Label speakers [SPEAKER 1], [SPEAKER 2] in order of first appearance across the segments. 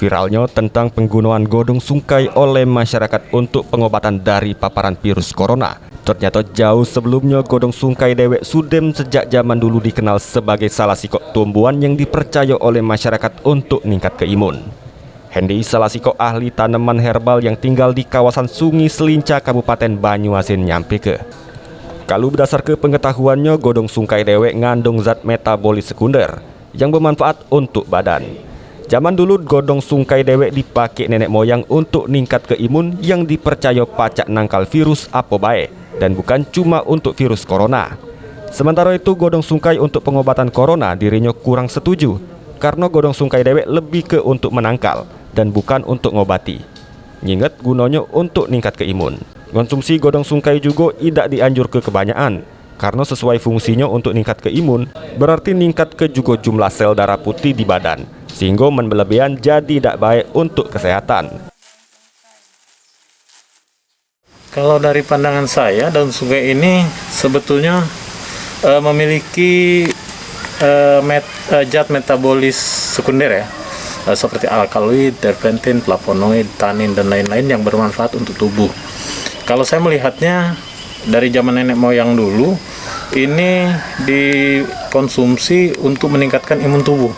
[SPEAKER 1] Viralnya tentang penggunaan godong sungkai oleh masyarakat untuk pengobatan dari paparan virus corona. Ternyata jauh sebelumnya godong sungkai dewek sudem sejak zaman dulu dikenal sebagai salah sikok tumbuhan yang dipercaya oleh masyarakat untuk meningkat ke imun. Hendy salah sikok ahli tanaman herbal yang tinggal di kawasan Sungai Selinca, Kabupaten Banyuasin nyampe ke. Kalau berdasar ke pengetahuannya, godong sungkai dewek ngandung zat metabolis sekunder yang bermanfaat untuk badan. Zaman dulu godong sungkai dewek dipakai nenek moyang untuk ningkat ke imun yang dipercaya pacak nangkal virus apa baik dan bukan cuma untuk virus corona. Sementara itu godong sungkai untuk pengobatan corona dirinya kurang setuju karena godong sungkai dewek lebih ke untuk menangkal dan bukan untuk ngobati. Nyinget gunanya untuk ningkat ke imun. Konsumsi godong sungkai juga tidak dianjur ke kebanyakan karena sesuai fungsinya untuk ningkat ke imun berarti ningkat ke juga jumlah sel darah putih di badan, sehingga berlebihan jadi tidak baik untuk kesehatan.
[SPEAKER 2] Kalau dari pandangan saya, daun sungkai ini sebetulnya memiliki zat metabolis sekunder ya, seperti alkaloid, terpentin, flavonoid, tanin dan lain-lain yang bermanfaat untuk tubuh. Kalau saya melihatnya dari zaman nenek moyang dulu, ini dikonsumsi untuk meningkatkan imun tubuh.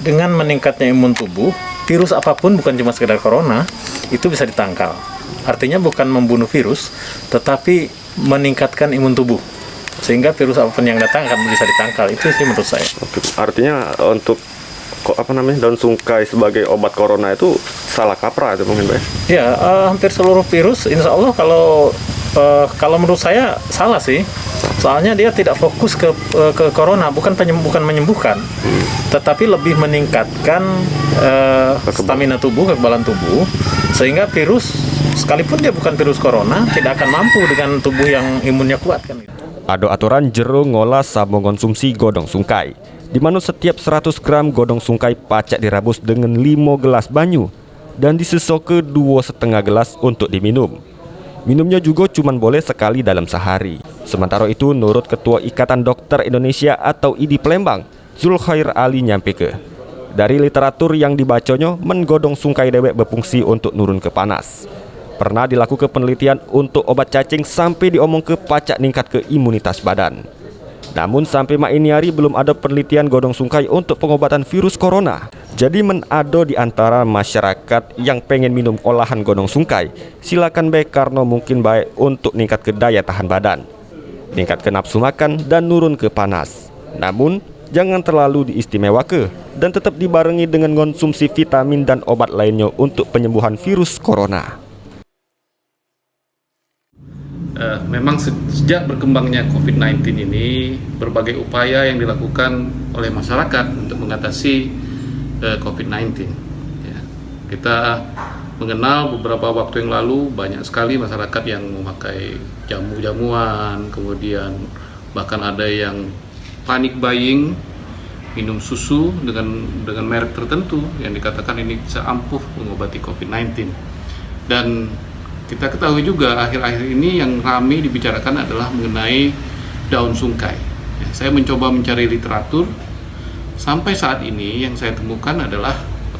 [SPEAKER 2] Dengan meningkatnya imun tubuh, virus apapun bukan cuma sekedar corona itu bisa ditangkal. Artinya bukan membunuh virus, tetapi meningkatkan imun tubuh, sehingga virus apapun yang datang akan bisa ditangkal. Itu sih menurut saya.
[SPEAKER 1] Oke, artinya untuk daun sungkai sebagai obat corona itu salah kaprah itu mungkin, Pak?
[SPEAKER 2] Ya, hampir seluruh virus, insya Allah kalau menurut saya salah sih. Soalnya dia tidak fokus ke corona, bukan menyembuhkan, tetapi lebih meningkatkan stamina tubuh, kekebalan tubuh, sehingga virus sekalipun dia bukan virus corona tidak akan mampu dengan tubuh yang imunnya kuat kan.
[SPEAKER 1] Ada aturan jero ngolah sama konsumsi godong sungkai, di mana setiap 100 gram godong sungkai pacak dirabus dengan 5 gelas banyu dan disesok ke 2,5 gelas untuk diminum. Minumnya juga cuma boleh sekali dalam sehari. Sementara itu, menurut Ketua Ikatan Dokter Indonesia atau IDI Palembang, Zulkhair Ali nyampe ke. Dari literatur yang dibacanya, godong sungkai dewek berfungsi untuk nurun ke panas. Pernah dilakukan penelitian untuk obat cacing sampai diomong ke pacak ningkat ke imunitas badan. Namun sampai ini hari belum ada penelitian godong sungkai untuk pengobatan virus corona. Jadi ada di antara masyarakat yang pengen minum olahan godong sungkai, silakan baik karena mungkin baik untuk ningkat ke daya tahan badan, ningkat ke nafsu makan dan nurun ke panas. Namun jangan terlalu diistimewakan dan tetap dibarengi dengan konsumsi vitamin dan obat lainnya untuk penyembuhan virus corona.
[SPEAKER 3] Memang sejak berkembangnya COVID-19 ini, berbagai upaya yang dilakukan oleh masyarakat untuk mengatasi COVID-19. Ya, kita mengenal beberapa waktu yang lalu banyak sekali masyarakat yang memakai jamu-jamuan, kemudian bahkan ada yang panic buying, minum susu dengan merek tertentu yang dikatakan ini bisa ampuh mengobati COVID-19. Dan kita ketahui juga akhir-akhir ini yang ramai dibicarakan adalah mengenai daun sungkai. Ya, saya mencoba mencari literatur. Sampai saat ini yang saya temukan adalah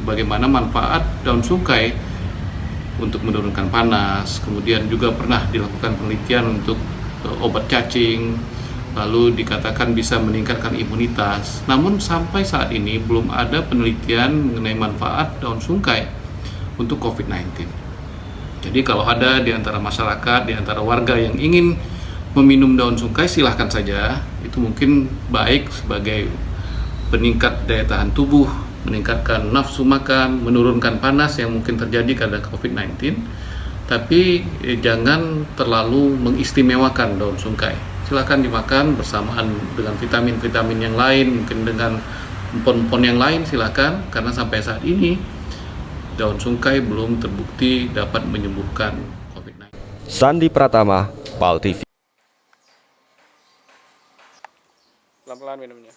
[SPEAKER 3] bagaimana manfaat daun sungkai untuk menurunkan panas. Kemudian juga pernah dilakukan penelitian untuk obat cacing, lalu dikatakan bisa meningkatkan imunitas. Namun sampai saat ini belum ada penelitian mengenai manfaat daun sungkai untuk COVID-19. Jadi kalau ada di antara masyarakat, di antara warga yang ingin meminum daun sungkai, silahkan saja. Itu mungkin baik sebagai peningkat daya tahan tubuh, meningkatkan nafsu makan, menurunkan panas yang mungkin terjadi karena COVID-19. Tapi jangan terlalu mengistimewakan daun sungkai. Silahkan dimakan bersamaan dengan vitamin-vitamin yang lain, mungkin dengan empon-empon yang lain silahkan, karena sampai saat ini daun sungkai belum terbukti dapat menyembuhkan COVID-19.
[SPEAKER 1] Sandi Pratama, PAL TV.
[SPEAKER 4] Pelan-pelan minumnya.